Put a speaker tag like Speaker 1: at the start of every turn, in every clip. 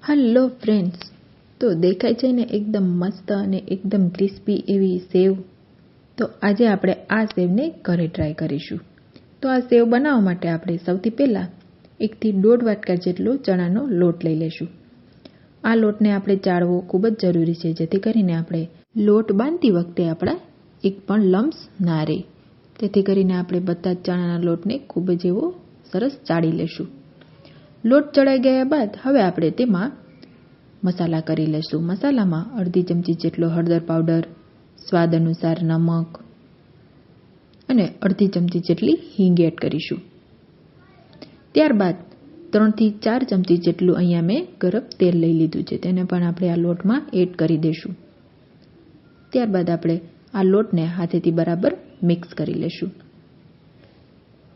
Speaker 1: Hello friends, તો દેખાય છે ને એકદમ મસ્ત અને એકદમ ક્રિસ્પી એવી સેવ. તો આજે આપણે આ સેવને ઘરે ટ્રાય કરીશું. તો આ સેવ બનાવવા માટે આપણે સૌથી પહેલાં 1 થી 1.5 વાટકા જેટલો ચણાનો લોટ લઈ લેશું. આ લોટને આપણે ચાળવો ખૂબ જ જરૂરી છે, જેથી કરીને આપણે લોટ બાંધતી વખતે આપણા એક પણ લમ્સ ના રહે. તેથી કરીને આપણે બધા જ ચણાના લોટને ખૂબ જ એવો સરસ ચાળી લેશું. લોટ ચડાઈ ગયા બાદ હવે આપણે તેમાં મસાલા કરી લઈશું. મસાલામાં અડધી ચમચી જેટલો હળદર પાવડર, સ્વાદ અનુસાર નમક અને અડધી ચમચી જેટલી હિંગ એડ કરીશું. ત્યારબાદ 3 થી 4 ચમચી જેટલું અહીંયા મેં ગરમ તેલ લઈ લીધું છે, તેને પણ આપણે આ લોટમાં એડ કરી દઈશું. ત્યારબાદ આપણે આ લોટને હાથેથી બરાબર મિક્સ કરી લઈશું.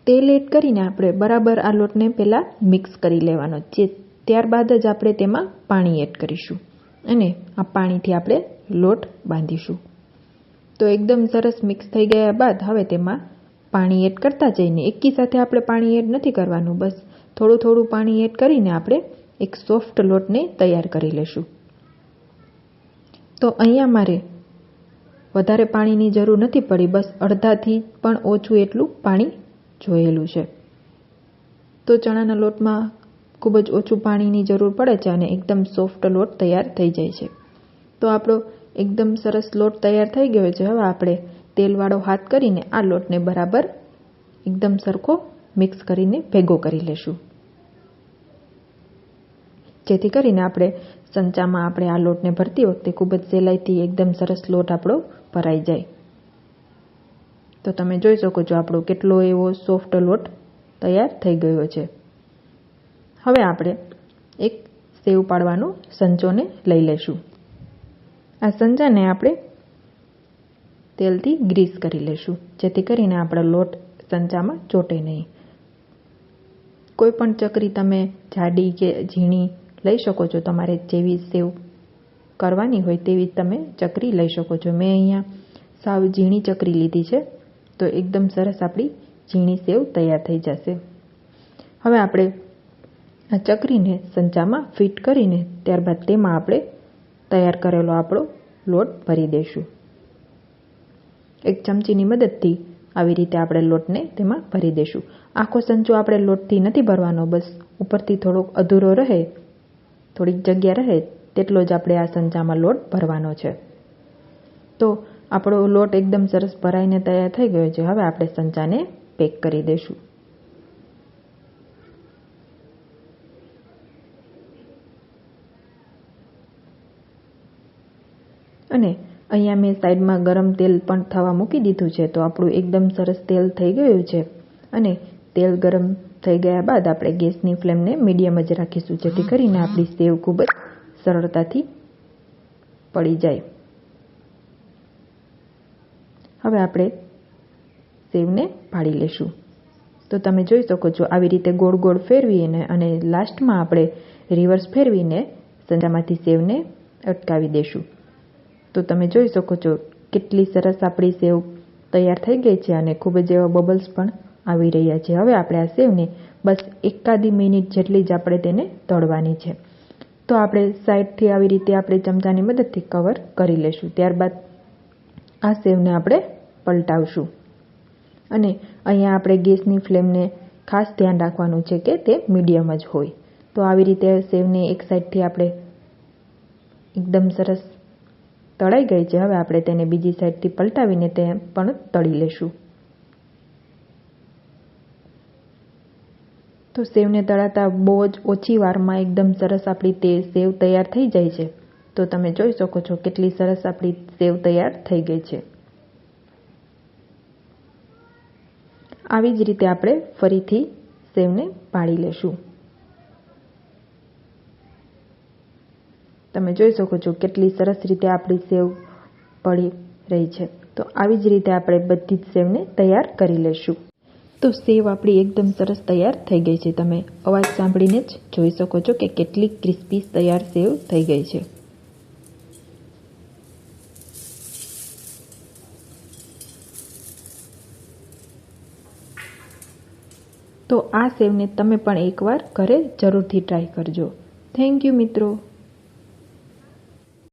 Speaker 1: તેલ એડ કરીને આપણે બરાબર આ લોટને પહેલાં મિક્સ કરી લેવાનો છે. ત્યારબાદ જ આપણે તેમાં પાણી એડ કરીશું અને આ પાણીથી આપણે લોટ બાંધીશું. તો એકદમ સરસ મિક્સ થઈ ગયા બાદ હવે તેમાં પાણી એડ કરતા જઈને એકી સાથે આપણે પાણી એડ નથી કરવાનું, બસ થોડું થોડું પાણી એડ કરીને આપણે એક સોફ્ટ લોટને તૈયાર કરી લઈશું. તો અહીંયા મારે વધારે પાણીની જરૂર નથી પડી, બસ અડધાથી પણ ઓછું એટલું પાણી જોયેલું છે. તો ચણાના લોટમાં ખૂબ જ ઓછું પાણીની જરૂર પડે છે અને એકદમ સોફ્ટ લોટ તૈયાર થઈ જાય છે. તો આપણો એકદમ સરસ લોટ તૈયાર થઈ ગયો છે. હવે આપણે તેલવાળો હાથ કરીને આ લોટને બરાબર એકદમ સરખો મિક્સ કરીને ભેગો કરી લેશું, જેથી કરીને આપણે સંચામાં આપણે આ લોટને ભરતી વખતે ખૂબ જ સહેલાઈથી એકદમ સરસ લોટ આપણો ભરાઈ જાય. તો તમે જોઈ શકો છો આપણો કેટલો એવો સોફ્ટ લોટ તૈયાર થઈ ગયો છે. હવે આપણે એક સેવ પાડવાનો સંચોને લઈ લઈશું. આ સંચાને આપણે તેલથી ગ્રીસ કરી લઈશું, જેથી કરીને આપણો લોટ સંચામાં ચોટે નહીં. કોઈ પણ ચકરી તમે જાડી કે ઝીણી લઈ શકો છો, તમારે જેવી સેવ કરવાની હોય તેવી તમે ચકરી લઈ શકો છો. મેં અહીંયા સાવ ઝીણી ચકરી લીધી છે, તો એકદમ સરસ આપણી ઝીણી સેવ તૈયાર થઈ જશે. હવે આપણે આ ચકરીને સંચામાં ફિટ કરીને ત્યારબાદ તેમાં આપણે તૈયાર કરેલો આપણો લોટ ભરી દઈશું. એક ચમચીની મદદથી આવી રીતે આપણે લોટને તેમાં ભરી દઈશું. આખો સંચો આપણે લોટથી નથી ભરવાનો, બસ ઉપરથી થોડોક અધૂરો રહે, થોડીક જગ્યા રહે તેટલો જ આપણે આ સંચામાં લોટ ભરવાનો છે. તો આપણો લોટ એકદમ સરસ ભરાઈને તૈયાર થઈ ગયો છે. હવે આપણે સંચાને પેક કરી દઈશું. અને અહીંયા મેં સાઈડમાં ગરમ તેલ પણ થવા મૂકી દીધું છે. તો આપણું એકદમ સરસ તેલ થઈ ગયું છે અને તેલ ગરમ થઈ ગયા બાદ આપણે ગેસની ફ્લેમને મીડિયમ જ રાખીશું, જેથી કરીને આપણી સેવ ખૂબ જ સરળતાથી પડી જાય. હવે આપણે સેવને પાડી લેશું. તો તમે જોઈ શકો છો આવી રીતે ગોળ ગોળ ફેરવીને અને લાસ્ટમાં આપણે રિવર્સ ફેરવીને સંચામાંથી સેવને અટકાવી દઈશું. તો તમે જોઈ શકો છો કેટલી સરસ આપણી સેવ તૈયાર થઈ ગઈ છે અને ખૂબ જ એવા બબલ્સ પણ આવી રહ્યા છે. હવે આપણે આ સેવને બસ એકાદી મિનિટ જેટલી જ આપણે તેને તળવાની છે. તો આપણે સાઈડથી આવી રીતે આપણે ચમચાની મદદથી કવર કરી લઈશું. ત્યારબાદ આ સેવને આપણે પલટાવશું અને અહીંયા આપણે ગેસની ફ્લેમને ખાસ ધ્યાન રાખવાનું છે કે તે મીડિયમ જ હોય. તો આવી રીતે સેવને એક સાઈડથી આપણે એકદમ સરસ તળાઈ ગઈ છે. હવે આપણે તેને બીજી સાઈડથી પલટાવીને તે પણ તળી લેશું. તો સેવને તળાતા બહુ જ ઓછી વારમાં એકદમ સરસ આપણી તે સેવ તૈયાર થઈ જાય છે. તો તમે જોઈ શકો છો કેટલી સરસ આપણી સેવ તૈયાર થઈ ગઈ છે. આવી જ રીતે આપણે ફરીથી સેવને પાડી લેશું. તમે જોઈ શકો છો કેટલી સરસ રીતે આપણી સેવ પડી રહી છે. તો આવી જ રીતે આપણે બધી જ સેવને તૈયાર કરી લઈશું. તો સેવ આપણી એકદમ સરસ તૈયાર થઈ ગઈ છે. તમે અવાજ સાંભળીને જ જોઈ શકો છો કે કેટલી ક્રિસ્પી તૈયાર સેવ થઈ ગઈ છે. તો આ સેવને તમે પણ એકવાર ઘરે જરૂરથી ટ્રાય કરજો. થેન્ક યુ મિત્રો.